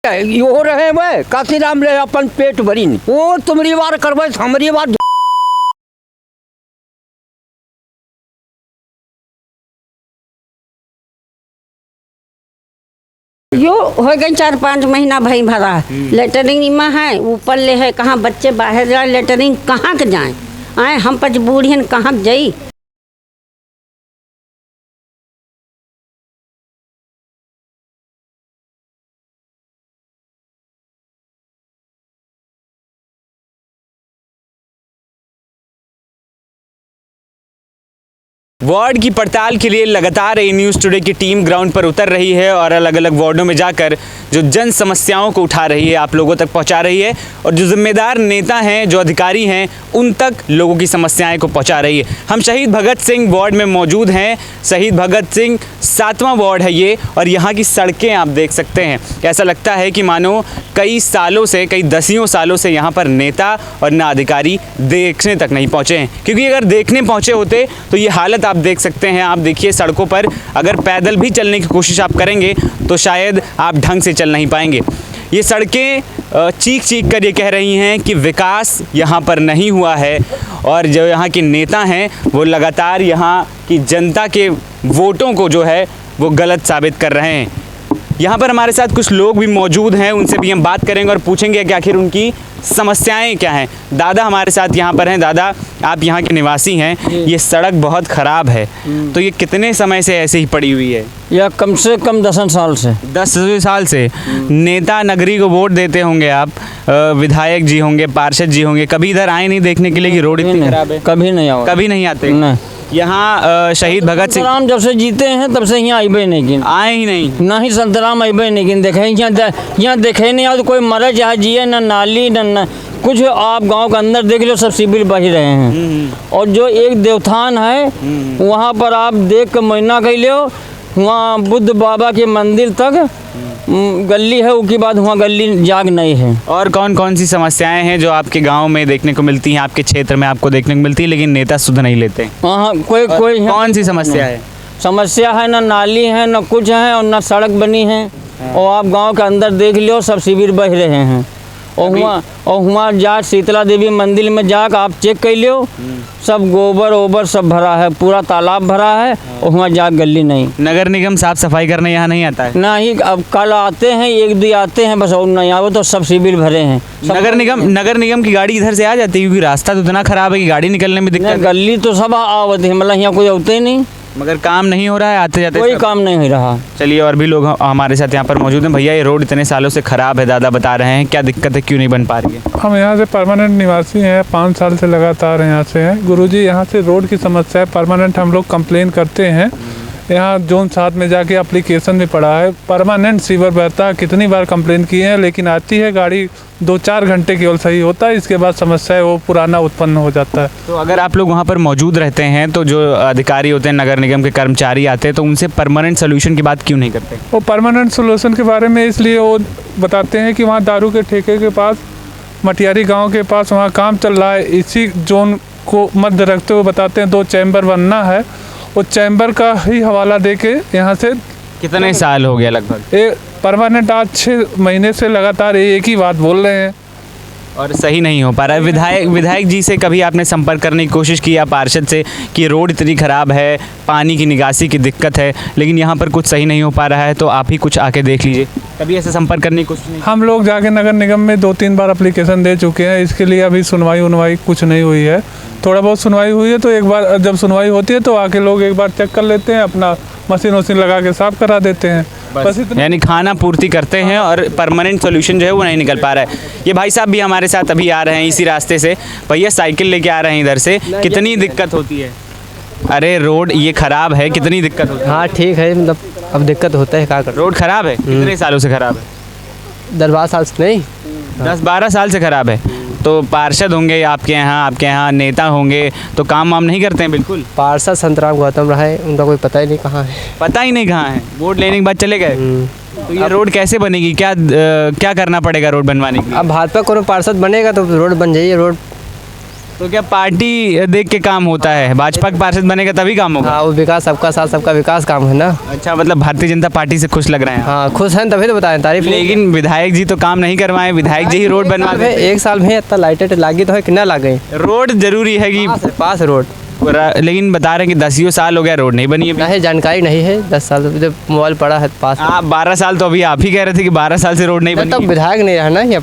यो रहे वे काशीराम ले अपन पेट भरी वो तुम्हारी बार करवे हमारी बार यो हो गई 4-5 महीना भाई भरा लेटरिंग में है ऊपर ले है कहाँ बच्चे बाहर जाए लेटरिंग कहाँ के जाए आए हम पच बूढ़ियन कहाँ जाई। वार्ड की पड़ताल के लिए लगातार ए न्यूज़ टुडे की टीम ग्राउंड पर उतर रही है और अलग अलग वार्डों में जाकर जो जन समस्याओं को उठा रही है, आप लोगों तक पहुंचा रही है और जो जिम्मेदार नेता हैं, जो अधिकारी हैं, उन तक लोगों की समस्याएं को पहुंचा रही है। हम शहीद भगत सिंह वार्ड में मौजूद हैं। शहीद भगत सिंह 7वां वार्ड है ये और यहाँ की सड़कें आप देख सकते हैं। ऐसा लगता है कि मानो कई सालों से, कई दसियों सालों से यहाँ पर नेता और न अधिकारी देखने तक नहीं पहुँचे हैं, क्योंकि अगर देखने पहुँचे होते तो ये हालत आप देख सकते हैं। आप देखिए सड़कों पर अगर पैदल भी चलने की कोशिश आप करेंगे तो शायद आप ढंग से चल नहीं पाएंगे। ये सड़कें चीख चीख कर ये कह रही हैं कि विकास यहाँ पर नहीं हुआ है और जो यहाँ के नेता हैं वो लगातार यहाँ की जनता के वोटों को जो है वो गलत साबित कर रहे हैं। यहाँ पर हमारे साथ कुछ लोग भी मौजूद हैं, उनसे भी हम बात करेंगे और पूछेंगे कि आखिर उनकी समस्याएं क्या हैं। दादा हमारे साथ यहाँ पर हैं। दादा, आप यहाँ के निवासी हैं। ये सड़क बहुत ख़राब है, तो ये कितने समय से ऐसे ही पड़ी हुई है? या कम से कम 10 साल से। 10 साल से। नेता नगरी को वोट देते होंगे आप, विधायक जी होंगे, पार्षद जी होंगे, कभी इधर आए नहीं देखने के लिए कि रोड इतनी खराब है? कभी नहीं आओ, कभी नहीं आते? नहीं। यहाँ शहीद भगत सिंह राम जब से जीते हैं तब से यहाँ आइबे नहीं किन, आए ही नहीं। ना ही संतराम आइबे नहीं किन देखे यहाँ देखे नहीं आओ तो कोई मरे चाहे जिए, ना नाली न कुछ। आप गांव के अंदर देख लो सब सिविल बह रहे हैं और जो एक देवथान है वहाँ पर आप देख के महीना कह लो, वहाँ बुद्ध बाबा के मंदिर तक गली है, उसके बाद वहाँ गली जाग नहीं है। और कौन कौन सी समस्याएं हैं जो आपके गांव में देखने को मिलती हैं, आपके क्षेत्र में आपको देखने को मिलती है लेकिन नेता सुध नहीं लेते? हाँ, कोई कौन सी समस्या है? समस्या है ना नाली है ना कुछ है और ना सड़क बनी है। और आप गांव के अंदर देख लो सब शिविर बह रहे हैं और वहाँ जा शीतला देवी मंदिर में जाकर आप चेक कर लो, सब गोबर ओबर सब भरा है, पूरा तालाब भरा है और वहाँ जा गली नहीं। नगर निगम साफ सफाई करने यहाँ नहीं आता है? ना ही, अब कल आते हैं, एक दो आते हैं बस, और नहीं आओ तो सब शिविर भरे हैं। नगर निगम की गाड़ी इधर से आ जाती है क्योंकि रास्ता तो इतना खराब है कि गाड़ी निकलने में दिक्कत। गली तो सब आवत है, मतलब यहाँ कोई होते ही नहीं, मगर काम नहीं हो रहा है, आते जाते कोई काम नहीं हो रहा। चलिए, और भी लोग हमारे साथ यहाँ पर मौजूद हैं। भैया, ये रोड इतने सालों से ख़राब है, दादा बता रहे हैं, क्या दिक्कत है, क्यों नहीं बन पा रही है? हम यहाँ से परमानेंट निवासी हैं, 5 साल से लगातार यहाँ से हैं। गुरुजी, यहाँ से रोड की समस्या है, परमानेंट हम लोग कंप्लेन करते हैं। यहाँ जोन 7 में जाके एप्लीकेशन भी पड़ा है, परमानेंट सीवर बहता है, कितनी बार कंप्लेन किए हैं लेकिन आती है गाड़ी 2-4 घंटे केवल सही होता है, इसके बाद समस्या है वो पुराना उत्पन्न हो जाता है। तो अगर आप लोग वहाँ पर मौजूद रहते हैं तो जो अधिकारी होते हैं, नगर निगम के कर्मचारी आते हैं, तो उनसे परमानेंट सोल्यूशन की बात क्यों नहीं करते? वो परमानेंट सोल्यूशन के बारे में इसलिए वो बताते हैं कि वहाँ दारू के ठेके के पास, मटियारी गाँव के पास वहाँ काम चल रहा है, इसी जोन को मध्य रखते हुए बताते हैं 2 चैम्बर बनना है, वो चैम्बर का ही हवाला दे के यहाँ से। कितने साल हो गया लगभग? परमानेंट आज 6 महीने से लगातार एक ही बात बोल रहे हैं और सही नहीं हो पा रहा है। विधायक जी से कभी आपने संपर्क करने की कोशिश की या पार्षद से कि रोड इतनी ख़राब है, पानी की निकासी की दिक्कत है, लेकिन यहाँ पर कुछ सही नहीं हो पा रहा है, तो आप ही कुछ आके देख लीजिए? कभी ऐसे संपर्क करने की कोशिश नहीं? हम लोग जाके नगर निगम में 2-3 बार एप्लीकेशन दे चुके हैं, इसके लिए अभी सुनवाई कुछ नहीं हुई है। थोड़ा बहुत सुनवाई हुई है तो एक बार जब सुनवाई होती है तो आके लोग एक बार चेक कर लेते हैं, अपना मशीन लगा के साफ करा देते हैं, बस इतना। यानी खाना पूर्ति करते हैं और परमानेंट सोल्यूशन जो है वो नहीं निकल पा रहा है। ये भाई साहब भी हमारे साथ अभी आ रहे हैं इसी रास्ते से, भैया साइकिल लेके आ रहे हैं इधर से, कितनी दिक्कत होती है? अरे रोड ये खराब है, कितनी दिक्कत होती है? हाँ ठीक है, मतलब अब दिक्कत होता है, क्या कर। रोड खराब है, कितने सालों से खराब है? 10-12 साल से नहीं, 10-12 साल से खराब है। तो पार्षद होंगे आपके यहाँ नेता होंगे, तो काम वाम नहीं करते हैं बिल्कुल? पार्षद संतराम गौतम रहा है, उनका कोई पता ही नहीं कहाँ है। पता ही नहीं कहाँ है, वोट लेने के बाद चले गए। तो ये रोड कैसे बनेगी, क्या करना पड़ेगा रोड बनवाने के लिए? अब भाजपा को पार्षद बनेगा तो रोड बन जाइए, रोड तो क्या पार्टी देख के काम होता है? भाजपा के पार्षद बनेगा तभी काम होगा? हाँ वो विकास, सबका साथ सबका विकास काम है ना। अच्छा, मतलब भारतीय जनता पार्टी से खुश लग रहे हैं? हाँ खुश हैं तभी तो बताएं, तारीफ। लेकिन विधायक जी तो काम नहीं करवाए, विधायक जी ही रोड बनवा दे। एक साल में इतना लाइटें लागी तो है, कितना लागे? रोड जरूरी है कि पास रोड, लेकिन बता रहे हैं कि 10 साल हो गया रोड नहीं बनी है। नहीं जानकारी नहीं है, 10 साल जब मोबाइल पड़ा है पास। आप 12 साल, तो अभी आप ही कह रहे थे कि 12 साल से रोड नहीं बनी तब है। विधायक नहीं रहा ना ये।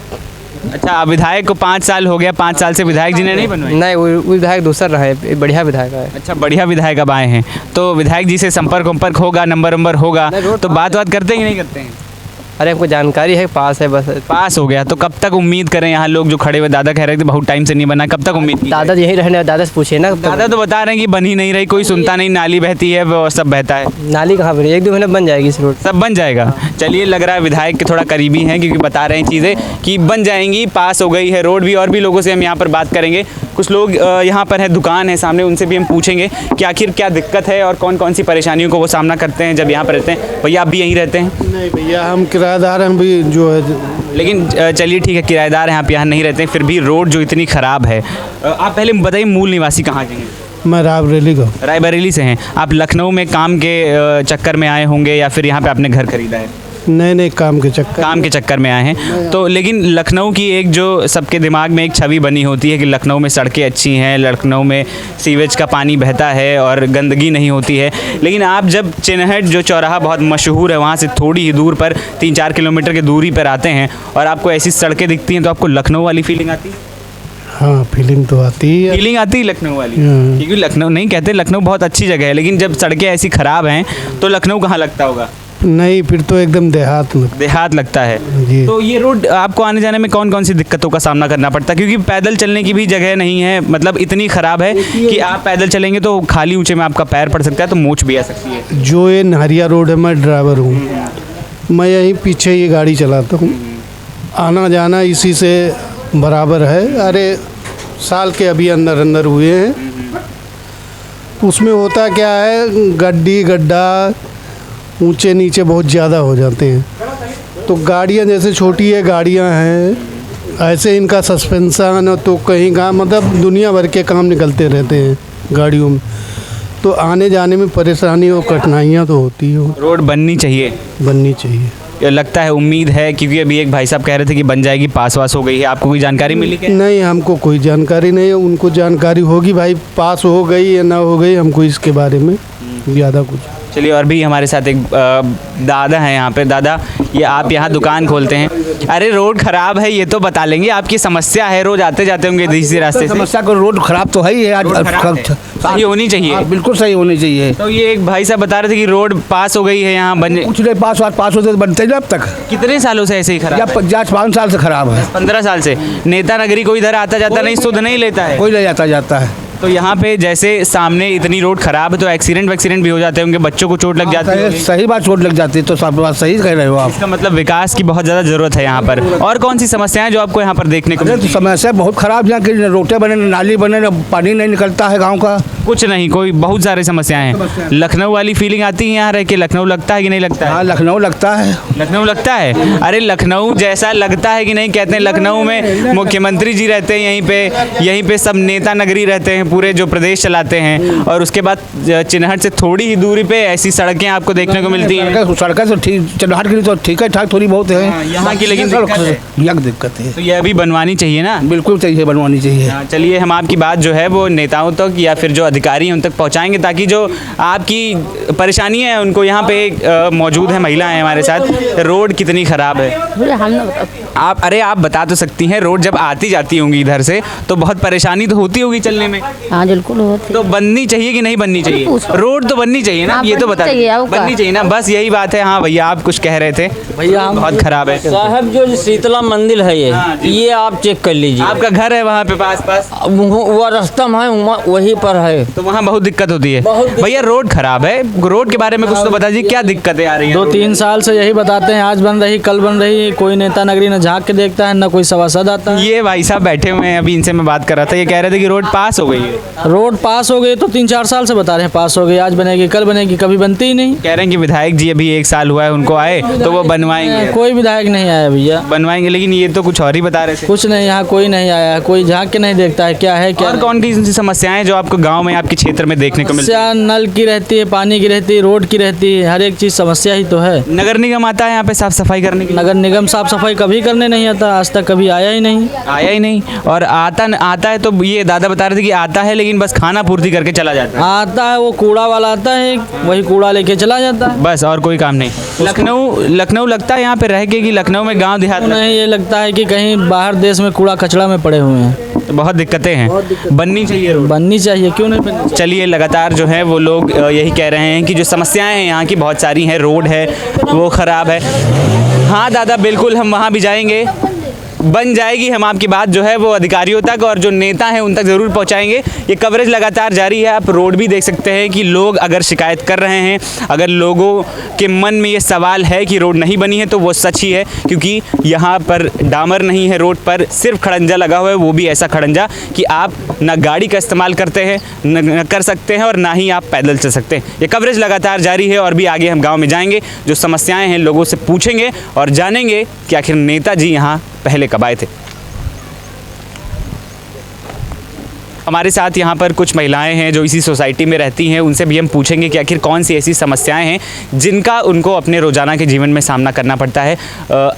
अच्छा, अब विधायक को 5 साल हो गया, 5 साल से विधायक जी ने नहीं बनवाई? नहीं, वो विधायक दूसरा रहा है, बढ़िया विधायक है। अच्छा, बढ़िया विधायक अब आए हैं, तो विधायक जी से संपर्क होगा, नंबर होगा, तो बात करते हैं कि नहीं करते हैं? अरे हमको जानकारी है, पास है बस। पास हो गया तो कब तक उम्मीद करें? यहाँ लोग जो खड़े हुए, दादा कह रहे थे बहुत टाइम से नहीं बना, कब तक उम्मीद की जाए? दादा यहीं रहने, दादा से पूछे ना। दादा तो बता रहे हैं कि बन ही नहीं रही, कोई सुनता नहीं, नाली बहती है वो सब बहता है। नाली कहाँ बनी? 1-2 महीने बन जाएगी इस रोड। सब बन जाएगा। चलिए, लग रहा है विधायक के थोड़ा करीबी हैं, क्योंकि बता रहे हैं चीज़ें कि बन जाएंगी, पास हो गई है रोड भी। और भी लोगों से हम यहाँ पर बात करेंगे, कुछ लोग यहाँ पर है, दुकान है सामने, उनसे भी हम पूछेंगे कि आखिर क्या दिक्कत है और कौन कौन सी परेशानियों को वो सामना करते हैं जब यहाँ पर रहते हैं। भैया आप भी यहीं रहते हैं? नहीं भैया, हम किराएदार हैं भी जो है। लेकिन चलिए ठीक है, किराएदार हैं आप, यहाँ नहीं रहते हैं, फिर भी रोड जो इतनी ख़राब है। आप पहले बताइए, मूल निवासी कहाँ के हैं? मैं रायबरेली का। रायबरेली से हैं आप? लखनऊ में काम के चक्कर में आए होंगे या फिर यहाँ पे आपने घर खरीदा है? नए काम के चक्कर में आए हैं। तो लेकिन लखनऊ की एक जो सबके दिमाग में एक छवि बनी होती है कि लखनऊ में सड़कें अच्छी हैं, लखनऊ में सीवेज का पानी बहता है और गंदगी नहीं होती है। लेकिन आप जब चिन्हट जो चौराहा बहुत मशहूर है, वहाँ से थोड़ी ही दूर पर 3-4 किलोमीटर की दूरी पर आते हैं और आपको ऐसी सड़कें दिखती हैं, तो आपको लखनऊ वाली फीलिंग आती है? हाँ, फीलिंग तो आती है। फीलिंग आती है लखनऊ वाली? क्योंकि लखनऊ नहीं कहते, लखनऊ बहुत अच्छी जगह है, लेकिन जब सड़कें ऐसी ख़राब हैं तो लखनऊ कहाँ लगता होगा? नहीं, फिर तो एकदम देहात लगता है जी। तो ये रोड आपको आने जाने में कौन कौन सी दिक्कतों का सामना करना पड़ता है? क्योंकि पैदल चलने की भी जगह नहीं है, मतलब इतनी ख़राब है कि आप पैदल चलेंगे तो खाली ऊंचे में आपका पैर पड़ सकता है, तो मोच भी आ सकती है। जो ये नहरिया रोड है, मैं ड्राइवर हूँ, मैं यहीं पीछे ये गाड़ी चलाता हूँ, आना जाना इसी से बराबर है। अरे साल के अभी अंदर हुए हैं, उसमें होता क्या है, गड्ढा ऊंचे नीचे बहुत ज़्यादा हो जाते हैं। तो गाड़ियाँ जैसे छोटी है गाड़ियाँ हैं, ऐसे इनका सस्पेंसन तो कहीं का मतलब दुनिया भर के काम निकलते रहते हैं गाड़ियों में, तो आने जाने में परेशानी और कठिनाइयाँ तो होती हो। रोड बननी चाहिए? बननी चाहिए लगता है, उम्मीद है, क्योंकि अभी एक भाई साहब कह रहे थे कि बन जाएगी, पास वास हो गई है, आपको कोई जानकारी मिली क्या? नहीं, हमको कोई जानकारी नहीं है, उनको जानकारी होगी भाई, पास हो गई या ना हो गई, हमको इसके बारे में ज़्यादा कुछ। चलिए, और भी हमारे साथ एक दादा हैं यहाँ पे। दादा, ये आप यहाँ दुकान खोलते हैं, अरे रोड खराब है ये तो बता लेंगे, आपकी समस्या है, रोज आते जाते होंगे इसी रास्ते से? समस्या को रोड खराब तो है ही है, आज सही होनी चाहिए। हाँ, बिल्कुल सही होनी चाहिए। तो ये एक भाई साहब बता रहे थे कि रोड पास हो गई है यहाँ, बन कुछ नहीं, पास होते बनते ना अब तक। कितने सालों से ऐसे ही खराब है? 5 साल से खराब है। 15 साल से। नेता नगरी कोई इधर आता जाता नहीं, सुध नहीं लेता है? कोई नहीं आता जाता है। तो यहाँ पे जैसे सामने इतनी रोड खराब है, तो एक्सीडेंट भी हो जाते होंगे, बच्चों को चोट लग जाती है। सही बात, चोट लग जाती है, तो सब बात सही कह रहे हो आप। इसका मतलब विकास की बहुत ज़्यादा ज़रूरत है यहाँ पर। और कौन सी समस्याएं जो आपको यहाँ पर देखने को मिलती हैं? समस्या बहुत खराब, यहाँ की रोटें बने, नाली बने, पानी नहीं निकलता है गाँव का। कुछ नहीं, कोई बहुत सारी समस्याएं हैं। लखनऊ वाली फीलिंग आती है यहाँ रह के? लखनऊ लगता है कि नहीं लगता है? हाँ, लखनऊ लगता है। लखनऊ लगता है? अरे लखनऊ जैसा लगता है कि नहीं? कहते हैं लखनऊ में मुख्यमंत्री जी रहते हैं, यहीं पे सब नेता नगरी रहते हैं, पूरे जो प्रदेश चलाते हैं, और उसके बाद चिन्हट से थोड़ी ही दूरी पे ऐसी सड़कें आपको देखने को मिलती हैं। सड़कें तो ठीक, चिन्हट की तो ठीक है ठाक थोड़ी बहुत है, यहाँ की लेकिन दिक्कत है। तो यह भी बनवानी चाहिए ना? बिल्कुल चाहिए, बनवानी चाहिए। चलिए, हम आपकी बात जो है वो नेताओं तक या फिर जो अधिकारी हैं उन तक पहुंचाएंगे, ताकि जो आपकी परेशानी है उनको। यहाँ पे मौजूद है महिलाएं हमारे साथ। रोड कितनी खराब है? आप बता तो सकती हैं, रोड जब आती जाती होंगी इधर से तो बहुत परेशानी तो होती होगी चलने में? हाँ बिल्कुल होती। तो बननी चाहिए कि नहीं बननी चाहिए? रोड तो बननी चाहिए ना, ये तो बता, बननी चाहिए ना, बस यही बात है। हाँ भैया, आप कुछ कह रहे थे? भैया बहुत खराब है साहब, जो शीतला मंदिर है ये आप चेक कर लीजिए। आपका घर है वहाँ पे पास? वो रास्ता में वहीं पर है, तो वहाँ बहुत दिक्कत होती है। भैया रोड खराब है, रोड के बारे में कुछ तो बता दीजिए, क्या दिक्कतें आ रही हैं? 2-3 साल से यही बताते हैं, आज बन रही कल बन रही, कोई नेता नगरी न झाँक के देखता है, ना कोई सभासद आता है। ये भाई साहब बैठे हुए हैं, अभी इनसे मैं बात कर रहा था, ये कह रहे थे कि रोड पास हो गई है। रोड पास हो गई तो 3-4 साल से बता रहे हैं पास हो गई, आज बनेगी कल बनेगी, कभी बनती ही नहीं। कह रहे हैं कि विधायक जी अभी 1 साल हुआ है उनको आए तो वो बनवाएंगे। कोई विधायक नहीं आया भैया, बनवाएंगे, लेकिन ये तो कुछ और ही बता रहे थे। कुछ नहीं, यहाँ कोई नहीं आया, कोई झाँक के नहीं देखता है क्या है क्या और कौन सी समस्याएं जो आपको गांव में आपके क्षेत्र में देखने को मिलती है? समस्या नल की रहती है, पानी की रहती है, रोड की रहती है, हर एक चीज़ समस्या ही तो है। नगर निगम आता है यहाँ पे साफ सफाई करने के लिए? नगर निगम साफ सफाई कभी करने नहीं आता, आज तक कभी आया ही नहीं। आया ही नहीं। और आता है तो ये दादा बता रहे थे कि आता है लेकिन बस खाना पूर्ति करके चला जाता है। आता है वो कूड़ा वाला आता है, वही कूड़ा लेके चला जाता है, बस और कोई काम नहीं। लखनऊ लगता है यहाँ पे रह के कि लखनऊ में गांव देहात में? नहीं, ये लगता है कि कहीं बाहर देश में कूड़ा कचड़ा में पड़े हुए हैं। तो बहुत दिक्कतें हैं, बननी चाहिए रोड। बननी चाहिए, क्यों नहीं बननी चाहिए? चलिए, लगातार जो है वो लोग यही कह रहे हैं कि जो समस्याएं हैं यहाँ की बहुत सारी हैं, रोड है वो ख़राब है। हाँ दादा, बिल्कुल हम वहाँ भी जाएंगे, बन जाएगी। हम आपकी बात जो है वो अधिकारियों तक और जो नेता हैं उन तक ज़रूर पहुँचाएंगे। ये कवरेज लगातार जारी है। आप रोड भी देख सकते हैं कि लोग अगर शिकायत कर रहे हैं, अगर लोगों के मन में ये सवाल है कि रोड नहीं बनी है तो वो सच ही है, क्योंकि यहाँ पर डामर नहीं है, रोड पर सिर्फ खड़ंजा लगा हुआ है, वो भी ऐसा खड़ंजा कि आप ना गाड़ी का इस्तेमाल करते हैं न कर सकते हैं और ना ही आप पैदल चल सकते हैं। ये कवरेज लगातार जारी है और भी आगे हम गाँव में जाएंगे, जो समस्याएँ हैं लोगों से पूछेंगे और जानेंगे कि आखिर नेताजी यहाँ पहले कब आए थे। हमारे साथ यहाँ पर कुछ महिलाएं हैं जो इसी सोसाइटी में रहती हैं, उनसे भी हम पूछेंगे कि आखिर कौन सी ऐसी समस्याएं हैं जिनका उनको अपने रोज़ाना के जीवन में सामना करना पड़ता है।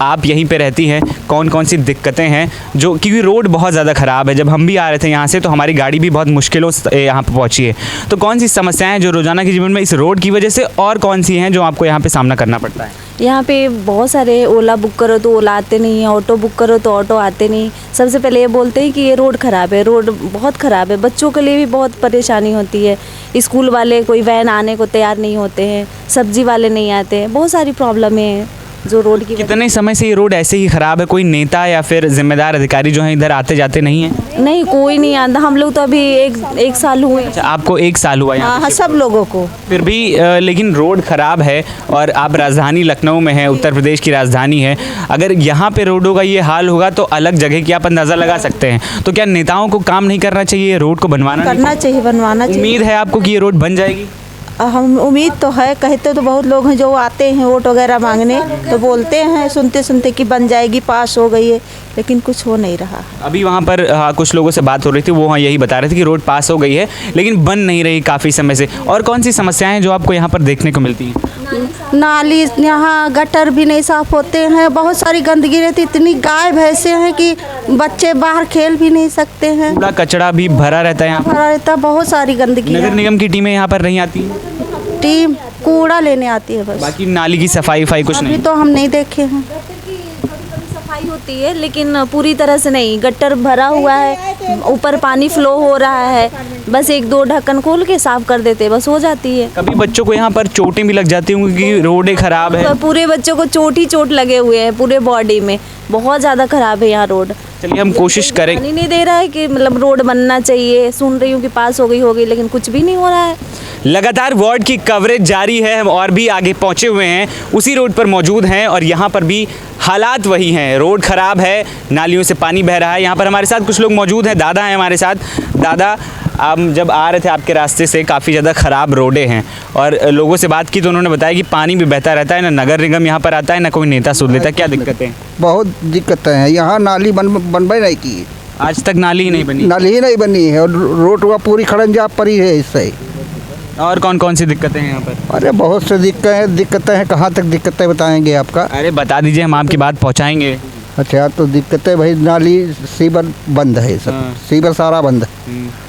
आप यहीं पे रहती हैं, कौन कौन सी दिक्कतें हैं जो, क्योंकि रोड बहुत ज़्यादा ख़राब है। जब हम भी आ रहे थे यहाँ से तो हमारी गाड़ी भी बहुत मुश्किलों से यहाँ पर पहुँची है। तो कौन सी समस्याएँ जो रोज़ाना के जीवन में इस रोड की वजह से, और कौन सी हैं जो आपको यहाँ पर सामना करना पड़ता है? यहाँ पे बहुत सारे, ओला बुक करो तो ओला आते नहीं है, ऑटो बुक करो तो ऑटो आते नहीं। सबसे पहले ये बोलते हैं कि ये रोड ख़राब है, रोड बहुत ख़राब है। बच्चों के लिए भी बहुत परेशानी होती है, स्कूल वाले कोई वैन आने को तैयार नहीं होते हैं, सब्जी वाले नहीं आते हैं, बहुत सारी प्रॉब्लम है जो रोड की। कितने समय से ये रोड ऐसे ही ख़राब है? कोई नेता या फिर जिम्मेदार अधिकारी जो हैं इधर आते जाते नहीं हैं? नहीं, कोई नहीं आता। हम लोग तो अभी एक साल हुए। अच्छा, आपको 1 साल हुआ यहाँ? हाँ, सब लोगों को। फिर भी लेकिन रोड ख़राब है और आप राजधानी लखनऊ में हैं, उत्तर प्रदेश की राजधानी है। अगर यहाँ पे रोडों का ये हाल होगा तो अलग जगह की आप अंदाज़ा लगा सकते हैं। तो क्या नेताओं को काम नहीं करना चाहिए, रोड को बनवाना चाहिए, बनवाना चाहिए। उम्मीद है आपको कि ये रोड बन जाएगी? हम उम्मीद तो है, कहते तो बहुत लोग हैं जो आते हैं वोट वगैरह मांगने, तो बोलते हैं सुनते सुनते कि बन जाएगी, पास हो गई है, लेकिन कुछ हो नहीं रहा। अभी वहाँ पर कुछ लोगों से बात हो रही थी, वो यही बता रहे थे कि रोड पास हो गई है लेकिन बन नहीं रही काफ़ी समय से। और कौन सी समस्याएं जो आपको यहाँ पर देखने को मिलती हैं? नाली, यहाँ गटर भी नहीं साफ होते हैं, बहुत सारी गंदगी रहती, इतनी गाय भैंसे हैं कि बच्चे बाहर खेल भी नहीं सकते हैं, कूड़ा कचरा भी भरा रहता है यहाँ भरा रहता, बहुत सारी गंदगी। नगर निगम की टीमें यहाँ पर नहीं आती? टीम कूड़ा लेने आती है बस, बाकी नाली की सफाई कुछ नहीं? अभी तो हम नहीं देखे हैं। सफाई होती है लेकिन पूरी तरह से नहीं, गट्टर भरा हुआ है, ऊपर पानी फ्लो हो रहा है, बस 1-2 ढक्कन खोल के साफ कर देते, बस हो जाती है। कभी बच्चों को यहाँ पर चोटें भी लग जाती होंगी कि रोडें खराब है? तो पूरे बच्चों को चोट ही चोट लगे हुए हैं, पूरे बॉडी में, बहुत ज़्यादा खराब है यहाँ रोड। चलिए हम कोशिश करें। पानी नहीं दे रहा है कि मतलब रोड बनना चाहिए, सुन रही हूँ कि पास हो गई, लेकिन कुछ भी नहीं हो रहा है। लगातार वार्ड की कवरेज जारी है, हम और भी आगे पहुंचे हुए हैं, उसी रोड पर मौजूद हैं और यहाँ पर भी हालात वही हैं। रोड ख़राब है, नालियों से पानी बह रहा है। यहाँ पर हमारे साथ कुछ लोग मौजूद हैं, दादा हैं हमारे साथ। दादा, हम जब आ रहे थे आपके रास्ते से, काफ़ी ज़्यादा ख़राब रोडें हैं और लोगों से बात की तो उन्होंने बताया कि पानी भी बहता रहता है, ना नगर निगम यहाँ पर आता है, ना कोई नेता सुन लेता। क्या दिक्कतें? बहुत दिक्कतें हैं यहाँ, नाली बनबे नहीं की, आज तक नाली ही नहीं बनी? नाली ही नहीं बनी है और रोड हुआ पूरी खड़ंजा पड़ी है इससे। और कौन कौन सी दिक्कतें हैं यहाँ पर? अरे बहुत से दिक्कतें हैं, कहाँ तक दिक्कतें बताएंगे आपका? अरे बता दीजिए, हम आपकी बात पहुँचाएँगे। अच्छा, तो दिक्कतें भाई, नाली सीवर बंद है, सब सीवर सारा बंद है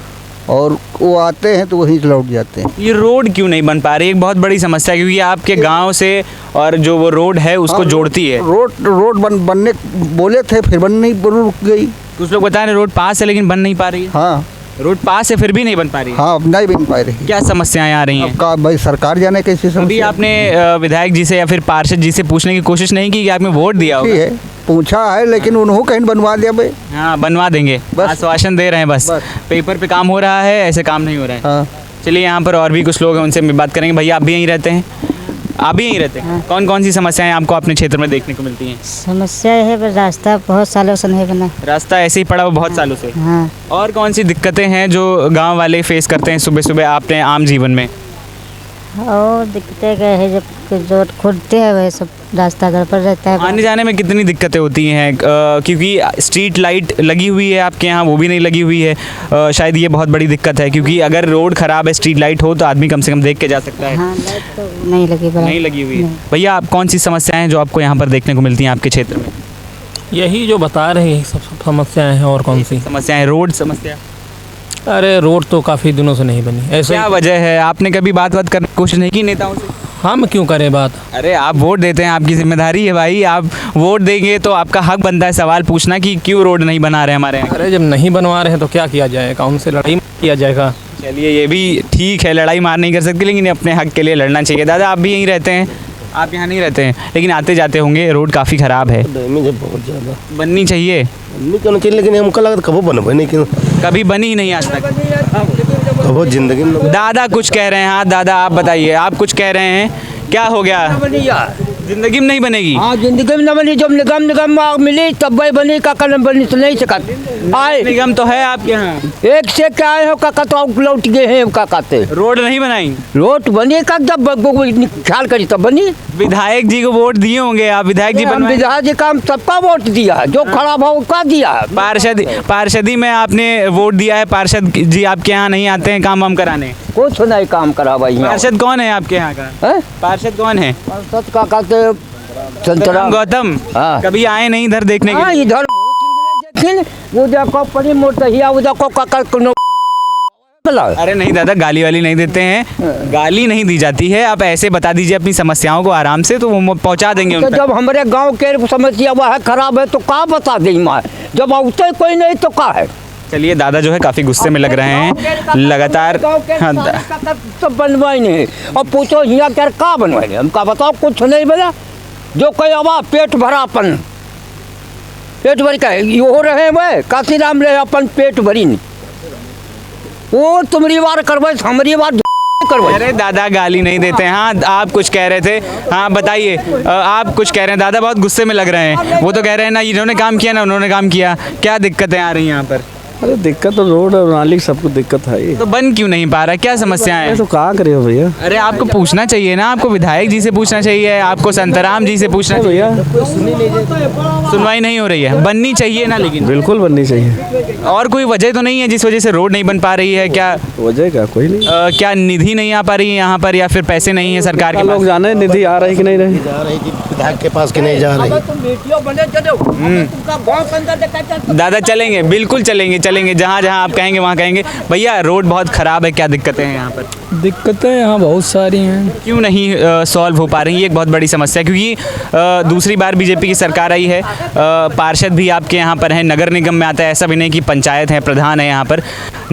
और वो आते हैं तो वहीं लौट जाते हैं। ये रोड क्यों नहीं बन पा रही? एक बहुत बड़ी समस्या है, क्योंकि आपके गांव से और जो वो रोड है उसको जोड़ती है। रोड बनने बोले थे, फिर बन नहीं, रुक गई। कुछ लोग बता रहे रोड पास है लेकिन बन नहीं पा रही है। हाँ, रोड पास है फिर भी नहीं बन पा रही है। हाँ, नहीं बन पा रही। क्या समस्याएं आ रही हैं? आपका भाई सरकार जाने कैसी समस्या। अभी आपने विधायक जी से या फिर पार्षद जी से पूछने की कोशिश नहीं की कि आपने वोट दिया होगा? है, पूछा है लेकिन उन्होंने कहीं बनवा दिया भाई। हाँ, बनवा देंगे, आश्वासन दे रहे हैं, बस पेपर पे काम हो रहा है, ऐसे काम नहीं हो रहा है। हाँ। चलिए यहाँ पर और भी कुछ लोग हैं, उनसे भी बात करेंगे। भैया, आप भी यहीं रहते हैं? आप भी यहीं रहते हैं? कौन कौन सी समस्याएं आपको अपने क्षेत्र में देखने को मिलती हैं? समस्या है बस रास्ता बहुत सालों से नहीं बना। रास्ता ऐसे ही पड़ा हुआ बहुत सालों से। हाँ। और कौन सी दिक्कतें हैं जो गांव वाले फेस करते हैं सुबह सुबह अपने आम जीवन में? और दिक्कतें क्या है, जब रोड खोदते हैं वह सब रास्ता गड़बड़ रहता है। आने जाने में कितनी दिक्कतें होती हैं? क्योंकि स्ट्रीट लाइट लगी हुई है आपके यहाँ, वो भी नहीं लगी हुई है। शायद ये बहुत बड़ी दिक्कत है, क्योंकि अगर रोड ख़राब है, स्ट्रीट लाइट हो तो आदमी कम से कम देख के जा सकता है। हाँ, लाइट तो नहीं लगी बराबर। नहीं लगी हुई है। भैया, आप कौन सी समस्याएं हैं जो आपको यहाँ पर देखने को मिलती हैं आपके क्षेत्र में? यही जो बता रहे हैं सब समस्याएं हैं। और कौन सी समस्याएं? रोड समस्या? अरे रोड तो काफ़ी दिनों से नहीं बनी। ऐसे क्या वजह है? आपने कभी बात करने की कोशिश नहीं की नेताओं से? हम क्यों करें बात? अरे आप वोट देते हैं, आपकी जिम्मेदारी है भाई। आप वोट देंगे तो आपका हक बनता है सवाल पूछना कि क्यों रोड नहीं बना रहे हमारे यहाँ। अरे जब नहीं बनवा रहे हैं तो क्या किया जाएगा? उनसे लड़ाई किया जाएगा? चलिए, ये भी ठीक है, लड़ाई मार नहीं कर सकते, लेकिन अपने हक के लिए लड़ना चाहिए। दादा, आप भी यहीं रहते हैं? आप यहाँ नहीं रहते हैं, लेकिन आते जाते होंगे। रोड काफ़ी ख़राब है, डैमेज है बहुत ज़्यादा। बननी चाहिए। बननी करना चाहिए, लेकिन हमको लगा कब बनबे नहीं कि कभी बनी ही नहीं आज तक। कब जिंदगी में। दादा कुछ कह रहे हैं। हाँ दादा, आप बताइए, आप कुछ कह रहे हैं, क्या हो गया? जिंदगी में नहीं बनेगी? हाँ, जिंदगी में न बनी। जब निगम मिली तब वही बनी। काका न बनी तो नहीं सकत। आए निगम तो है आपके यहाँ? एक से क्या आए हो काका, तो आप लौट गए हैं काका से। रोड नहीं बनाई? रोड बनी का जब ख्याल करी तब बनी। विधायक जी को वोट दिए होंगे आप? विधायक जी विधायक जी का सबका वोट दिया है, जो खराब हो उसका दिया है। पार्षदी में आपने वोट दिया है? पार्षद जी आपके यहाँ नहीं आते हैं काम वाम कराने? कुछ नहीं काम करा भाई। पार्षद कौन है आपके यहाँ का? पार्षद कौन है? पार्षद काका से संतराम गौतम। हाँ। कभी आए नहीं इधर देखने के लिए? इधर उधर को परी मोटहिया उधर को काका। अरे नहीं दादा, गाली वाली नहीं देते हैं, गाली नहीं दी जाती है। आप ऐसे बता दीजिए अपनी समस्याओं को आराम से, तो वो पहुंचा देंगे उन तक। जब हमारे गांव के समस्या वह है खराब है तो का बता दें माँ, जब उसे कोई नहीं तो का है। चलिए, दादा जो है काफ़ी गुस्से में लग रहे हैं लगातार। तो बनवाई नहीं और पूछो यहाँ क्या का बनवाई, हमका बताओ कुछ नहीं बना। जो कोई आवा पेट भरापन, पेट भरी का हो रहे वह काशीराम रहे अपन पेट भरी नहीं। वो तुम्हारी बार करवाई, हमारी बार करवाई। अरे दादा गाली नहीं देते हैं। हाँ, आप कुछ कह रहे थे। हाँ बताइए, आप कुछ कह रहे हैं। दादा बहुत गुस्से में लग रहे हैं। वो तो कह रहे हैं ना इन्होंने काम किया ना उन्होंने काम किया। क्या दिक्कतें आ रही हैं यहाँ पर? अरे दिक्कत तो रोड और नाली सब कुछ दिक्कत है। तो बन क्यों नहीं पा रहा? क्या समस्याएं हैं? तो कहाँ करे हो भैया? अरे आपको पूछना चाहिए ना, आपको विधायक जी से पूछना चाहिए, आपको संतराम जी से पूछना चाहिए। सुनवाई नहीं हो रही है, बननी चाहिए ना। लेकिन बिल्कुल बननी चाहिए। और कोई वजह तो नहीं है जिस वजह से रोड नहीं बन पा रही है? क्या वजह का कोई नहीं। क्या निधि नहीं आ पा रही है यहाँ पर, या फिर पैसे नहीं है सरकार के? लोग जाने निधि आ रही कि नहीं रही? विधायक के पास कि नहीं जा रही। दादा चलेंगे, बिल्कुल चलेंगे, जहाँ जहाँ आप कहेंगे वहाँ कहेंगे। भैया रोड बहुत ख़राब है, क्या दिक्कतें हैं यहाँ पर? दिक्कतें यहाँ बहुत सारी हैं। क्यों नहीं सॉल्व हो पा रही? ये एक बहुत बड़ी समस्या है, क्योंकि दूसरी बार बीजेपी की सरकार आई है। पार्षद भी आपके यहाँ पर हैं, नगर निगम में आता है। ऐसा भी नहीं कि पंचायत है, प्रधान है यहाँ पर।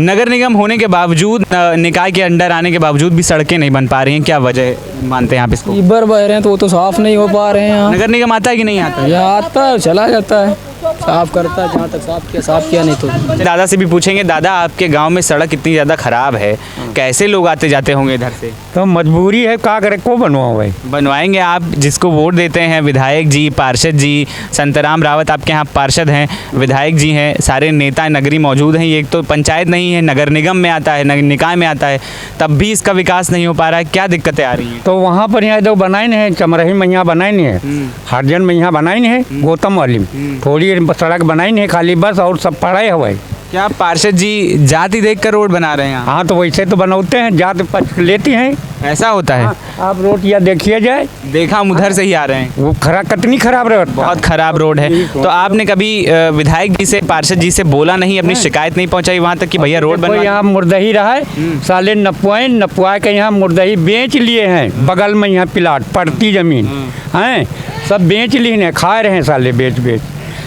नगर निगम होने के बावजूद, निकाय के अंडर आने के बावजूद भी सड़कें नहीं बन पा रही हैं। क्या वजह मानते हैं आप इसको? ईबर बह रहे हैं तो वो तो साफ नहीं हो पा रहे हैं यहाँ। नगर निगम आता है कि नहीं आता? यहाँ आता है, चला जाता है, साफ करता है जहाँ तक साफ किया नहीं तो। दादा से भी पूछेंगे। दादा, आपके गांव में सड़क इतनी ज़्यादा ख़राब है, कैसे लोग आते जाते होंगे इधर से? तो मजबूरी है, क्या करे, को बनवाओ भाई। बनवाएंगे। आप जिसको वोट देते हैं, विधायक जी, पार्षद जी, संतराम रावत आपके यहाँ पार्षद हैं, विधायक जी हैं, सारे नेता नगरी मौजूद हैं। ये एक तो पंचायत नहीं है, नगर निगम में आता है, निकाय में आता है, तब भी इसका विकास नहीं हो पा रहा है। क्या दिक्कतें आ रही हैं? तो वहाँ पर यहाँ जो बनाई नहीं है, चमरही में यहाँ बनाई नहीं है, हरजन में यहाँ बनाई नहीं है, गौतम वाली में थोड़ी सड़क बनाई नहीं, खाली बस और सब पड़े हुए। क्या पार्षद जी जाति देखकर रोड बना रहे हैं? हाँ, तो वैसे तो बनाते हैं, जात पक्ष लेती हैं। ऐसा होता है? आप रोड या देखिए जाए, देखा हम उधर से ही आ रहे हैं। वो कितनी खराब रोड, बहुत खराब रोड है। तो आपने कभी विधायक जी से, पार्षद जी से बोला नहीं, अपनी शिकायत नहीं पहुंचाई वहाँ तक कि भैया रोड बनवा? यहाँ मुर्दही रहा है, साले नपुआ के यहाँ मुर्दही बेच लिए हैं। बगल में यहाँ प्लाट पड़ती जमीन हैं, सब बेच लिए हैं, खा रहे हैं साले बेच।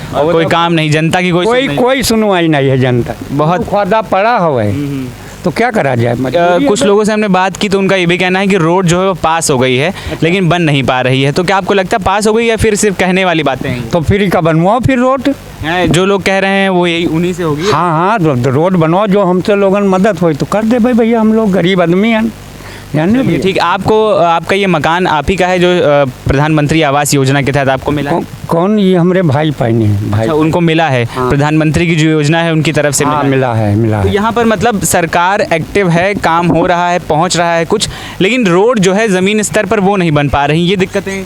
और कोई काम नहीं, जनता की कोई सुनवाई नहीं है। जनता बहुत ख्वादा पड़ा हुआ है, तो क्या करा जाए? कुछ लोगों से हमने बात की तो उनका ये भी कहना है कि रोड जो है वो पास हो गई है, लेकिन बन नहीं पा रही है। तो क्या आपको लगता है पास हो गई, या फिर सिर्फ कहने वाली बातें हैं? तो फिर का बनवाओ फिर रोड। जो लोग कह रहे हैं वो यही उन्हीं से होगी। हाँ, रोड बनवाओ, जो हमसे लोगों मदद हो तो कर दे भाई। भैया हम लोग गरीब आदमी हैं, जानने चलिए, ठीक। आपको आपका ये मकान आप ही का है जो प्रधानमंत्री आवास योजना के तहत आपको मिला है? कौन? ये हमारे भाई पाइने हैं भाई। अच्छा, उनको मिला है। प्रधानमंत्री की जो योजना है उनकी तरफ से मिला है। तो यहाँ पर मतलब सरकार एक्टिव है, काम हो रहा है, पहुँच रहा है कुछ, लेकिन रोड जो है ज़मीन स्तर पर वो नहीं बन पा रही, ये दिक्कतें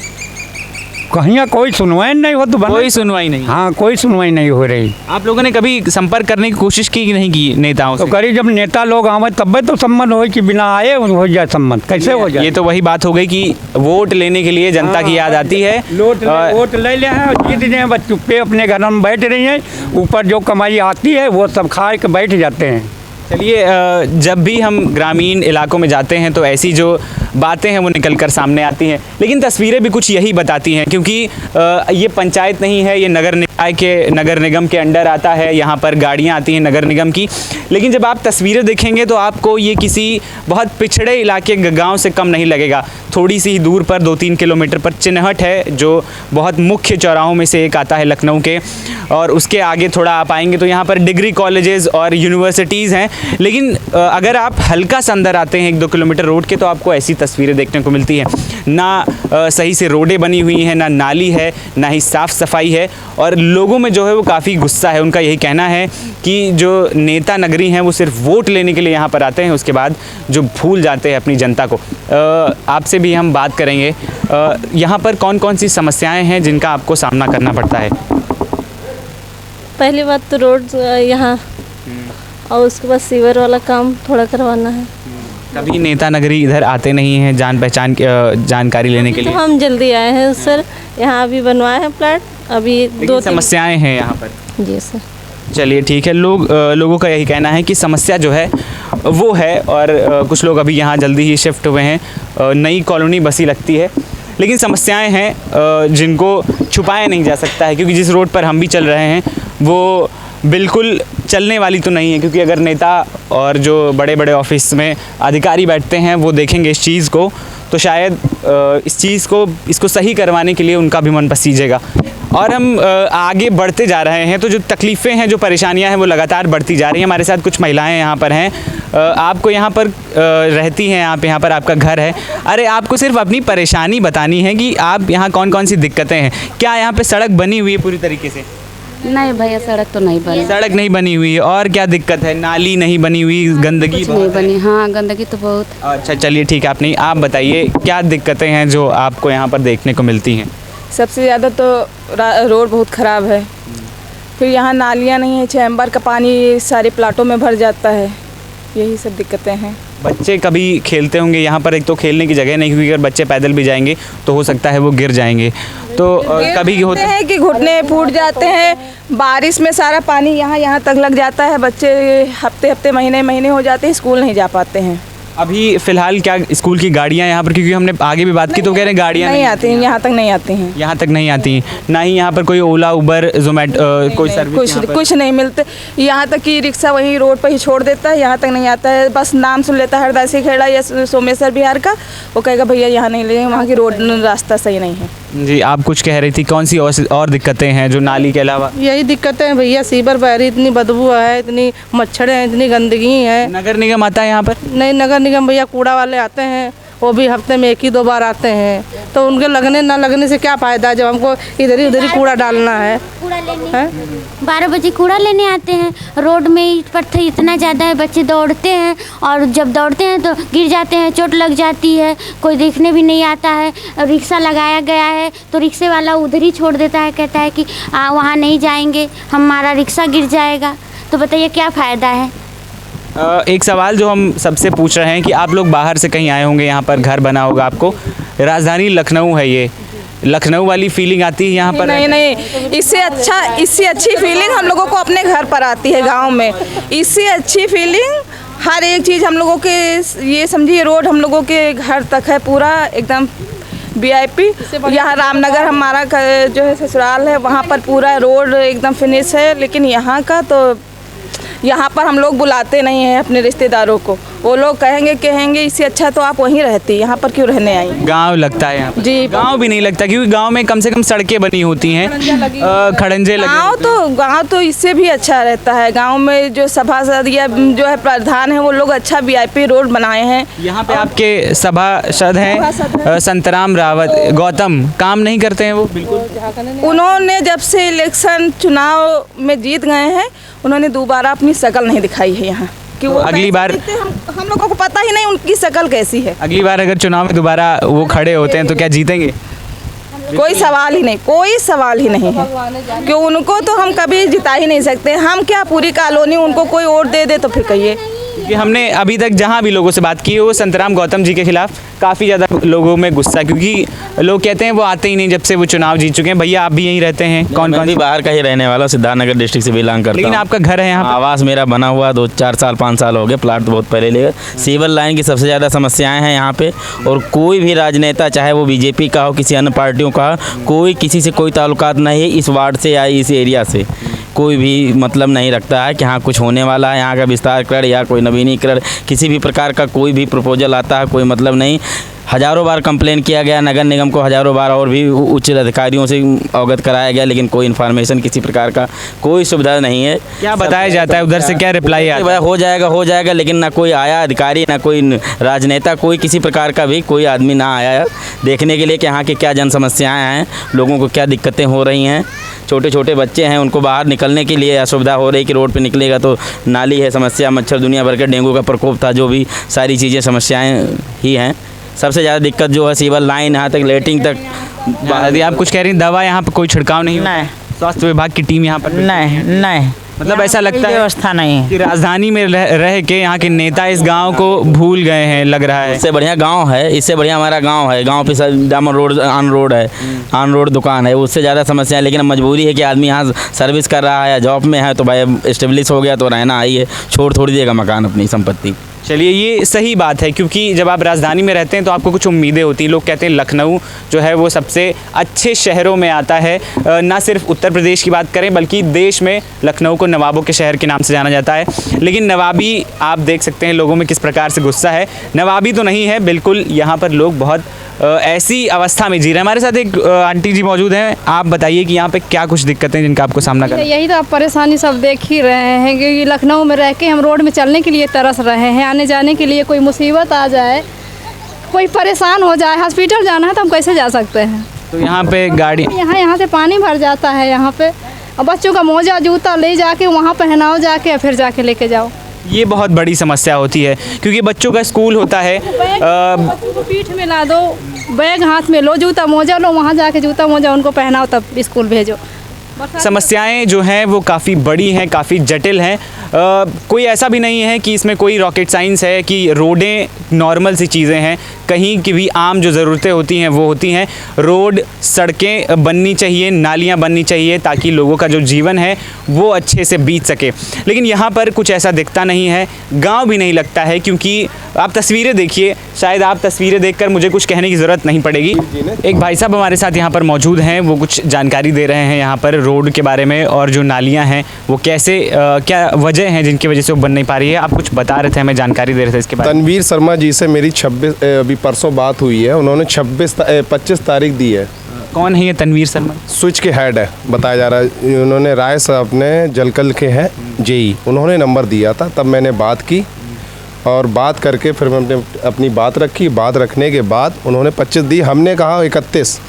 कहीं कोई सुनवाई नहीं हो तो कोई सुनवाई नहीं। हाँ, कोई सुनवाई नहीं हो रही। आप लोगों ने कभी संपर्क करने की कोशिश की कि नहीं की नेताओं से? तो करी, जब नेता लोग आवे तब तो संबंध हो, कि बिना आए हो जाए संबंध, कैसे हो जाए? ये तो वही बात हो गई कि वोट लेने के लिए जनता की याद आती है। वोट ले ले हैं, जीत गए, बस चुप्पे अपने घर में बैठ रही हैं, ऊपर जो कमाई आती है वो सब खा के बैठ जाते हैं। चलिए, जब भी हम ग्रामीण इलाकों में जाते हैं तो ऐसी जो बातें हैं वो निकल कर सामने आती हैं, लेकिन तस्वीरें भी कुछ यही बताती हैं, क्योंकि ये पंचायत नहीं है, ये नगर निगम के अंडर आता है। यहाँ पर गाड़ियाँ आती हैं नगर निगम की, लेकिन जब आप तस्वीरें देखेंगे तो आपको ये किसी बहुत पिछड़े इलाके गांव से कम नहीं लगेगा। थोड़ी सी ही दूर पर 2-3 किलोमीटर पर चिन्हट है, जो बहुत मुख्य चौराहों में से एक आता है लखनऊ के, और उसके आगे थोड़ा आप आएंगे तो यहाँ पर डिग्री कॉलेजेस और यूनिवर्सिटीज़ हैं। लेकिन अगर आप हल्का सा अंदर आते हैं 1-2 किलोमीटर रोड के, तो आपको ऐसी तस्वीरें देखने को मिलती हैं। ना सही से रोडें बनी हुई हैं, ना नाली है, ना ही साफ़ सफाई है, और लोगों में जो है वो काफ़ी गुस्सा है। उनका यही कहना है कि जो नेता नगरी हैं वो सिर्फ वोट लेने के लिए यहाँ पर आते हैं, उसके बाद जो भूल जाते हैं अपनी जनता को। आपसे भी हम बात करेंगे, यहाँ पर कौन कौन सी समस्याएं हैं जिनका आपको सामना करना पड़ता है? पहली बात तो रोड यहाँ, और उसके बाद सीवर वाला काम थोड़ा करवाना है। कभी नेता नगरी इधर आते नहीं हैं जान पहचान जानकारी लेने के लिए? तो हम जल्दी आए हैं सर, यहाँ अभी बनवाए हैं प्लाट, अभी 2-3 समस्याएं हैं यहाँ पर। जी सर। चलिए, ठीक है। लोगों का यही कहना है कि समस्या जो है वो है, और कुछ लोग अभी यहाँ जल्दी ही शिफ्ट हुए हैं, नई कॉलोनी बसी लगती है, लेकिन समस्याएं हैं जिनको छुपाया नहीं जा सकता है, क्योंकि जिस रोड पर हम भी चल रहे हैं वो बिल्कुल चलने वाली तो नहीं है, क्योंकि अगर नेता और जो बड़े बड़े ऑफिस में अधिकारी बैठते हैं वो देखेंगे इस चीज़ को, तो शायद इसको सही करवाने के लिए उनका भी मन पसीजेगा। और हम आगे बढ़ते जा रहे हैं, तो जो तकलीफ़ें हैं, जो परेशानियां हैं वो लगातार बढ़ती जा रही हैं। हमारे साथ कुछ महिलाएं यहाँ पर हैं। आपको यहाँ पर रहती हैं आप, यहाँ पर आपका घर है। अरे, आपको सिर्फ अपनी परेशानी बतानी है कि आप यहाँ कौन कौन सी दिक्कतें हैं। क्या यहाँ पे सड़क बनी हुई है पूरी तरीके से? नहीं भैया, सड़क तो नहीं बनी। सड़क नहीं बनी हुई है, और क्या दिक्कत है? नाली नहीं बनी हुई, गंदगी नहीं बनी। हाँ, गंदगी तो बहुत। अच्छा, चलिए, ठीक है। आप बताइए क्या दिक्कतें हैं जो आपको यहाँ पर देखने को मिलती हैं? सबसे ज़्यादा तो रोड बहुत ख़राब है, फिर यहाँ नालियाँ नहीं है, चैम्बर का पानी सारे प्लाटों में भर जाता है, यही सब दिक्कतें हैं। बच्चे कभी खेलते होंगे यहाँ पर? एक तो खेलने की जगह नहीं, क्योंकि अगर बच्चे पैदल भी जाएंगे तो हो सकता है वो गिर जाएंगे, तो कभी होते हैं कि घुटने फूट जाते हैं, बारिश में सारा पानी यहाँ तक लग जाता है, बच्चे हफ्ते महीने हो जाते हैं, स्कूल नहीं जा पाते हैं। अभी फिलहाल क्या स्कूल की गाड़ियाँ यहाँ पर, क्योंकि हमने आगे भी बात की तो कह रहे हैं गाड़ियाँ नहीं आती हैं, यहाँ तक नहीं आती हैं। यहाँ तक नहीं आती, ना ही यहाँ पर कोई ओला, उबर, जोमेटो कोई सर्विस कुछ नहीं मिलते। यहाँ तक कि रिक्शा वहीं रोड पर ही छोड़ देता है, यहाँ तक नहीं आता है। बस नाम सुन लेता है हरदासी खेड़ा या सोमेश्वर बिहार का, वो कहेगा भैया यहाँ नहीं ले, वहाँ की रोड रास्ता सही नहीं है। जी, आप कुछ कह रही थी, कौन सी और दिक्कतें हैं जो नाली के अलावा? यही दिक्कतें हैं भैया, सीवर बहरी, इतनी बदबू है, इतनी मच्छर हैं, इतनी गंदगी है। नगर निगम आता है यहाँ पर? नहीं, नगर निगम भैया कूड़ा वाले आते हैं, वो भी हफ्ते में 1-2 बार आते हैं, तो उनके लगने ना लगने से क्या फ़ायदा, जब हमको इधर ही कूड़ा डालना है। 12 बजे कूड़ा लेने आते हैं, रोड में ईंट पत्थर इतना ज़्यादा है, बच्चे दौड़ते हैं, और जब दौड़ते हैं तो गिर जाते हैं, चोट लग जाती है, कोई देखने भी नहीं आता है। रिक्शा लगाया गया है तो रिक्शे वाला उधर ही छोड़ देता है, कहता है कि वहाँ नहीं जाएंगे, हमारा रिक्शा गिर जाएगा। तो बताइए क्या फ़ायदा है? एक सवाल जो हम सबसे पूछ रहे हैं कि आप लोग बाहर से कहीं आए होंगे, यहाँ पर घर बना होगा आपको, राजधानी लखनऊ है, ये लखनऊ वाली फीलिंग आती है यहाँ पर? नहीं, इससे अच्छी फीलिंग हम लोगों को अपने घर पर आती है गांव में। इससे अच्छी फीलिंग हर एक चीज़ हम लोगों के, ये समझिए रोड हम लोगों के घर तक है पूरा एकदम VIP। यहाँ रामनगर हमारा जो है ससुराल है, वहाँ पर पूरा रोड एकदम फिनिश है, लेकिन यहाँ का तो यहाँ पर हम लोग बुलाते नहीं हैं अपने रिश्तेदारों को। वो लोग कहेंगे इससे अच्छा तो आप वहीं रहती, यहाँ पर क्यों रहने आई। गांव लगता है यहाँ पर। जी, गांव भी नहीं लगता क्योंकि गांव में कम से कम सड़कें बनी होती हैं, खड़ंजे लगे। गांव तो इससे भी अच्छा रहता है। गांव में जो सभासद या जो है प्रधान है वो लोग अच्छा VIP रोड बनाए हैं। यहाँ पे आपके सभासद हैं संतराम रावत गौतम, काम नहीं करते हैं वो बिल्कुल। उन्होंने जब से इलेक्शन चुनाव में जीत गए हैं उन्होंने दोबारा अपनी शक्ल नहीं दिखाई है यहाँ कि वो अगली बार हम लोगों को पता ही नहीं उनकी शक्ल कैसी है। अगली बार अगर चुनाव में दोबारा वो खड़े होते हैं तो क्या जीतेंगे? कोई सवाल ही नहीं, कोई सवाल ही नहीं है कि उनको तो हम कभी जिता ही नहीं सकते। हम क्या पूरी कॉलोनी उनको कोई वोट दे दे तो फिर कहिए। क्योंकि हमने अभी तक जहाँ भी लोगों से बात की है वो संतराम गौतम जी के खिलाफ काफ़ी ज़्यादा लोगों में गुस्सा, क्योंकि लोग कहते हैं वो आते ही नहीं जब से वो चुनाव जीत चुके हैं। भैया आप भी यहीं रहते हैं? कौन भी बाहर का ही रहने वाला, सिद्धार्थनगर डिस्ट्रिक्ट से बिलोंग करता हूं। लेकिन आपका घर है यहाँ? आवास मेरा बना हुआ 2-4 साल 5 साल हो गए, प्लाट तो बहुत पहले लिए। सीवर लाइन की सबसे ज़्यादा समस्याएं हैं यहाँ पे, और कोई भी राजनेता चाहे वो BJP का हो किसी अन्य पार्टियों का, कोई किसी से कोई ताल्लुकात नहीं है इस वार्ड से या इस एरिया से। कोई भी मतलब नहीं रखता है कि हाँ कुछ होने वाला है, यहाँ का विस्तारीकरण या कोई नवीनीकरण किसी भी प्रकार का कोई भी प्रपोजल आता है कोई मतलब नहीं। हज़ारों बार कंप्लेन किया गया नगर निगम को, हज़ारों बार और भी उच्च अधिकारियों से अवगत कराया गया, लेकिन कोई इन्फॉर्मेशन किसी प्रकार का कोई सुविधा नहीं है। क्या बताया जाता है उधर से, क्या रिप्लाई आता है? हो जाएगा, लेकिन ना कोई आया अधिकारी ना कोई राजनेता, कोई किसी प्रकार का भी कोई आदमी ना आया देखने के लिए कि यहाँ की क्या जन समस्याएँ हैं, लोगों को क्या दिक्कतें हो रही हैं। छोटे छोटे बच्चे हैं उनको बाहर निकलने के लिए असुविधा हो रही कि रोड पे निकलेगा तो नाली है समस्या, मच्छर दुनिया भर के, डेंगू का प्रकोप था, जो भी सारी चीज़ें समस्याएं ही हैं। सबसे ज़्यादा दिक्कत जो है सीवर लाइन यहाँ तक लेटरिंग तक। यदि आप कुछ कह रही हैं, दवा यहाँ पर कोई छिड़काव नहीं? स्वास्थ्य विभाग की टीम यहाँ पर नहीं मतलब ऐसा लगता है व्यवस्था नहीं है कि राजधानी में रह के यहाँ के नेता इस गांव को भूल गए हैं, लग रहा है। इससे बढ़िया गांव है, इससे बढ़िया हमारा गांव है। गांव पे डामर रोड ऑन रोड है, ऑन रोड दुकान है, उससे ज़्यादा समस्या है। लेकिन मजबूरी है कि आदमी यहाँ सर्विस कर रहा है या जॉब में है तो भाई एस्टेब्लिश हो गया तो रहना आई है, छोड़ थोड़ी देगा मकान अपनी संपत्ति। चलिए ये सही बात है, क्योंकि जब आप राजधानी में रहते हैं तो आपको कुछ उम्मीदें होती हैं। लोग कहते हैं लखनऊ जो है वो सबसे अच्छे शहरों में आता है। ना सिर्फ उत्तर प्रदेश की बात करें बल्कि देश में लखनऊ को नवाबों के शहर के नाम से जाना जाता है। लेकिन नवाबी आप देख सकते हैं लोगों में किस प्रकार से गुस्सा है। नवाबी तो नहीं है बिल्कुल, यहाँ पर लोग बहुत ऐसी अवस्था में जी रहे हैं। हमारे साथ एक आंटी जी मौजूद हैं, आप बताइए कि यहाँ पे क्या कुछ दिक्कतें जिनका आपको सामना करना? यही तो आप परेशानी सब देख ही रहे हैं कि लखनऊ में रह के हम रोड में चलने के लिए तरस रहे हैं। आने जाने के लिए कोई मुसीबत आ जाए, कोई परेशान हो जाए, हॉस्पिटल जाना है तो हम कैसे जा सकते हैं? तो यहाँ पे गाड़ी यहाँ से पानी भर जाता है यहाँ पे, और बच्चों का मोजा जूता ले जाके वहाँ पहनाओ जाके फिर जाके लेके जाओ। ये बहुत बड़ी समस्या होती है क्योंकि बच्चों का स्कूल होता है। बच्चों को पीठ में ला दो, बैग हाथ में लो, जूता मोजा लो, वहाँ जाके जूता मोजा उनको पहनाओ तब स्कूल भेजो। समस्याएं जो हैं वो काफ़ी बड़ी हैं, काफ़ी जटिल हैं। कोई ऐसा भी नहीं है कि इसमें कोई रॉकेट साइंस है कि रोडें नॉर्मल सी चीज़ें हैं। कहीं की भी आम जो ज़रूरतें होती हैं वो होती हैं। रोड सड़कें बननी चाहिए, नालियाँ बननी चाहिए ताकि लोगों का जो जीवन है वो अच्छे से बीत सके। लेकिन यहाँ पर कुछ ऐसा दिखता नहीं है, गांव भी नहीं लगता है। क्योंकि आप तस्वीरें देखिए, शायद आप तस्वीरें देखकर मुझे कुछ कहने की ज़रूरत नहीं पड़ेगी। एक भाई साहब हमारे साथ यहाँ पर मौजूद हैं, वो कुछ जानकारी दे रहे हैं यहाँ पर रोड के बारे में और जो नालियाँ हैं वो कैसे क्या वजह हैं जिनकी वजह से वो बन नहीं पा रही है। आप कुछ बता रहे थे, हमें जानकारी दे रहे थे इसके बारे में। तनवीर शर्मा जी से मेरी अभी परसों बात हुई है, उन्होंने 25 तारीख दी है। कौन है ये तनवीर शर्मा? स्विच के हेड है बताया जा रहा है। उन्होंने राय साहब ने जलकल के हैं जेई, उन्होंने नंबर दिया था, तब मैंने बात की और बात करके फिर मैंने अपनी बात रखी। बात रखने के बाद उन्होंने 25 दी, हमने कहा 31।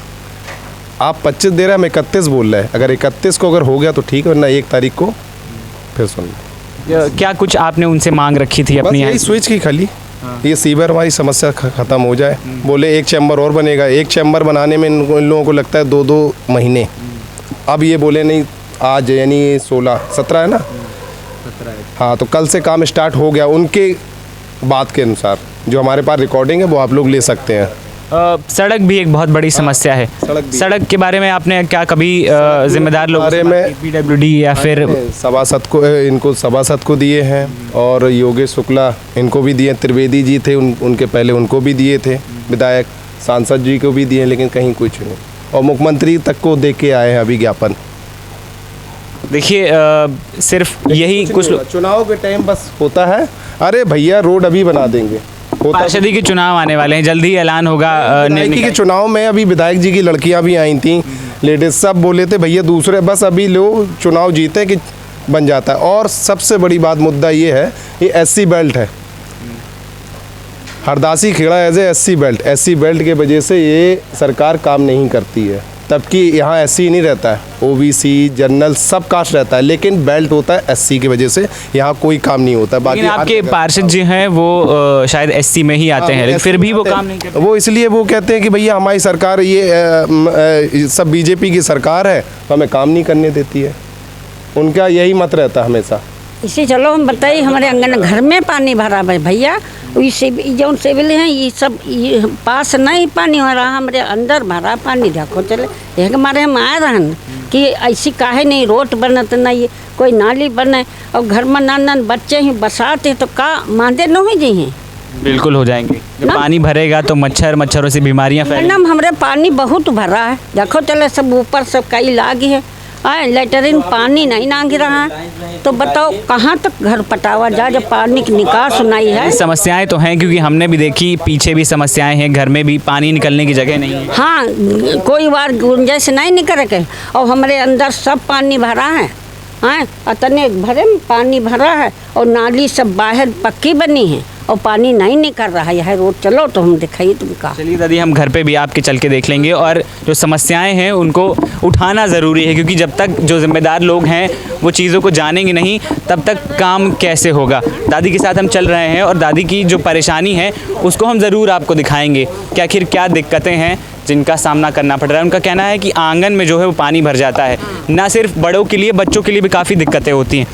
आप 25 दे रहे हैं, हम 31 बोल रहे हैं। अगर 31 को अगर हो गया तो ठीक है, वरना 1 तारीख को फिर सुन। क्या कुछ आपने उनसे मांग रखी थी अपनी? यही स्विच की खाली ये सीवर वाली समस्या ख़त्म हो जाए। बोले 1 चैम्बर और बनेगा। 1 चैम्बर बनाने में इन लोगों को लगता है 2-2 महीने। अब ये बोले नहीं, आज यानी 16-17 है ना, 17 हाँ, तो कल से काम स्टार्ट हो गया। उनके बात के अनुसार जो हमारे पास रिकॉर्डिंग है वो आप लोग ले सकते हैं। सड़क भी एक बहुत बड़ी समस्या है। सड़क के बारे में आपने क्या कभी जिम्मेदार लोगों से में PWD या फिर सभासद को, इनको सभासद को दिए हैं और योगेश शुक्ला इनको भी दिए, त्रिवेदी जी थे उनके पहले, उनको भी दिए थे, विधायक सांसद जी को भी दिए, लेकिन कहीं कुछ नहीं। और मुख्यमंत्री तक को दे के आए हैं अभी ज्ञापन। देखिए सिर्फ यही कुछ चुनाव के टाइम बस होता है, अरे भैया रोड अभी बना देंगे। पार्षदी के चुनाव आने वाले हैं, जल्दी ऐलान होगा। विधायकी के चुनाव में अभी विधायक जी की लड़कियां भी आई थी, लेडीज, सब बोले थे भैया दूसरे बस अभी लो चुनाव जीते कि बन जाता है। और सबसे बड़ी बात मुद्दा ये है, ये SC बेल्ट है, Hardasi Kheda as a SC belt के वजह से ये सरकार काम नहीं करती है। तबकि यहाँ SC नहीं रहता है, OBC जनरल सब कास्ट रहता है, लेकिन बेल्ट होता है SC की वजह से यहाँ कोई काम नहीं होता। बाकी आपके पार्षद जी हैं वो शायद SC में ही आते हैं, लेकिन फिर भी वो काम नहीं करते। वो इसलिए वो कहते हैं कि भैया हमारी सरकार ये सब BJP की सरकार है तो हमें काम नहीं करने देती है, उनका यही मत रहता है हमेशा। इसी चलो हम बताइए, हमारे आंगन घर में पानी भरा है भैया, जो सिविल हैं ये सब ये पास नहीं पानी हो रहा, हमारे अंदर भरा पानी। देखो चले एक मारे हम आए रहन कि ऐसी काहे नहीं रोड बनत नहीं कोई नाली बने, और घर में नान बच्चे ही बसाते तो का मांदे न हो जी हैं। बिल्कुल हो जाएंगे, जब पानी भरेगा तो मच्छरों से बीमारियां फैलेंगी। हमारे पानी बहुत भरा है, देखो चले सब ऊपर सब कई लागे है, लेटरिन पानी नहीं नांग रहा है, तो बताओ कहाँ तक घर पटावा जा जब पानी की निकास नहीं है। समस्याएं तो हैं, क्योंकि हमने भी देखी, पीछे भी समस्याएं हैं, घर में भी पानी निकलने की जगह नहीं है। हाँ, कोई बार गुंजाइश नहीं निकल के, और हमारे अंदर सब पानी भरा है, इतने भरे में पानी भरा है, और नाली सब बाहर पक्की बनी है और पानी नहीं निकल रहा है। यह रोड चलो तो हम दिखाइए तुमका। चलिए दादी, हम घर पे भी आपके चल के देख लेंगे, और जो समस्याएं हैं उनको उठाना ज़रूरी है, क्योंकि जब तक जो जिम्मेदार लोग हैं वो चीज़ों को जानेंगे नहीं तब तक काम कैसे होगा। दादी के साथ हम चल रहे हैं और दादी की जो परेशानी है उसको हम ज़रूर आपको दिखाएंगे कि आखिर क्या दिक्कतें हैं जिनका सामना करना पड़ रहा है। उनका कहना है कि आंगन में जो है वो पानी भर जाता है, ना सिर्फ बड़ों के लिए, बच्चों के लिए भी काफ़ी दिक्कतें होती हैं।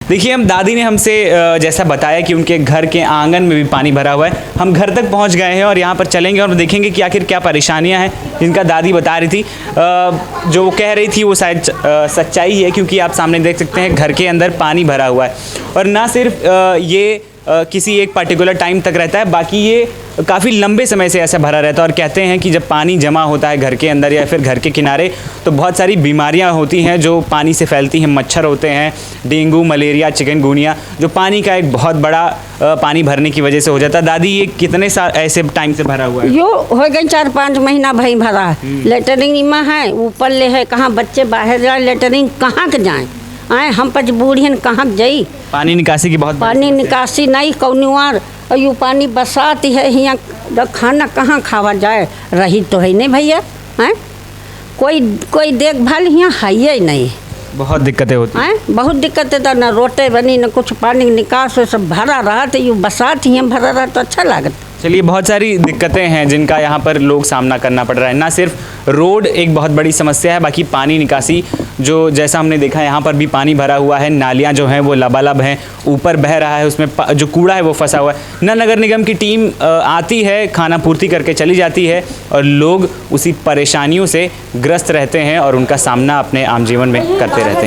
देखिए, हम दादी ने हमसे जैसा बताया कि उनके घर के आंगन में भी पानी भरा हुआ है। हम घर तक पहुंच गए हैं और यहाँ पर चलेंगे और देखेंगे कि आखिर क्या परेशानियां हैं जिनका दादी बता रही थी। जो वो कह रही थी वो शायद सच्चाई है, क्योंकि आप सामने देख सकते हैं घर के अंदर पानी भरा हुआ है, और ना सिर्फ ये किसी एक पर्टिकुलर टाइम तक रहता है, बाकी ये काफ़ी लंबे समय से ऐसा भरा रहता है। और कहते हैं कि जब पानी जमा होता है घर के अंदर या फिर घर के किनारे तो बहुत सारी बीमारियां होती हैं जो पानी से फैलती हैं। मच्छर होते हैं, डेंगू, मलेरिया, चिकनगुनिया, जो पानी का एक बहुत बड़ा पानी भरने की वजह से हो जाता है। दादी, ये कितने साल ऐसे टाइम से भरा हुआ है? यो हो गए 4-5 महीना भाई भरा है। लेटरिन में है, ऊपर ले है, कहाँ बच्चे बाहर जाए, लेटरिन कहाँ के जाएँ, हम पच बूढ़ियन कहाँ जाई। पानी निकासी की बहुत पानी निकासी नहीं कौनुआर, और यू पानी बसाती है यहाँ, खाना कहाँ खावा जाए, रही तो है नहीं भैया, हैं कोई देखभाल यहाँ है ही नहीं। बहुत दिक्कतें होती हैं, बहुत दिक्कतें, तो न रोटे बनी न कुछ, पानी निकास सब भरा रहा, तो यू बसात ही भरा रहा तो अच्छा लागत। चलिए, बहुत सारी दिक्कतें हैं जिनका यहाँ पर लोग सामना करना पड़ रहा है। ना सिर्फ रोड एक बहुत बड़ी समस्या है, बाकी पानी निकासी, जो जैसा हमने देखा यहाँ पर भी पानी भरा हुआ है, नालियाँ जो हैं वो लबालब हैं, ऊपर बह रहा है, उसमें जो कूड़ा है वो फंसा हुआ है। ना नगर निगम की टीम आती है, खाना पूर्ति करके चली जाती है, और लोग उसी परेशानियों से ग्रस्त रहते हैं और उनका सामना अपने आम जीवन में करते रहते हैं।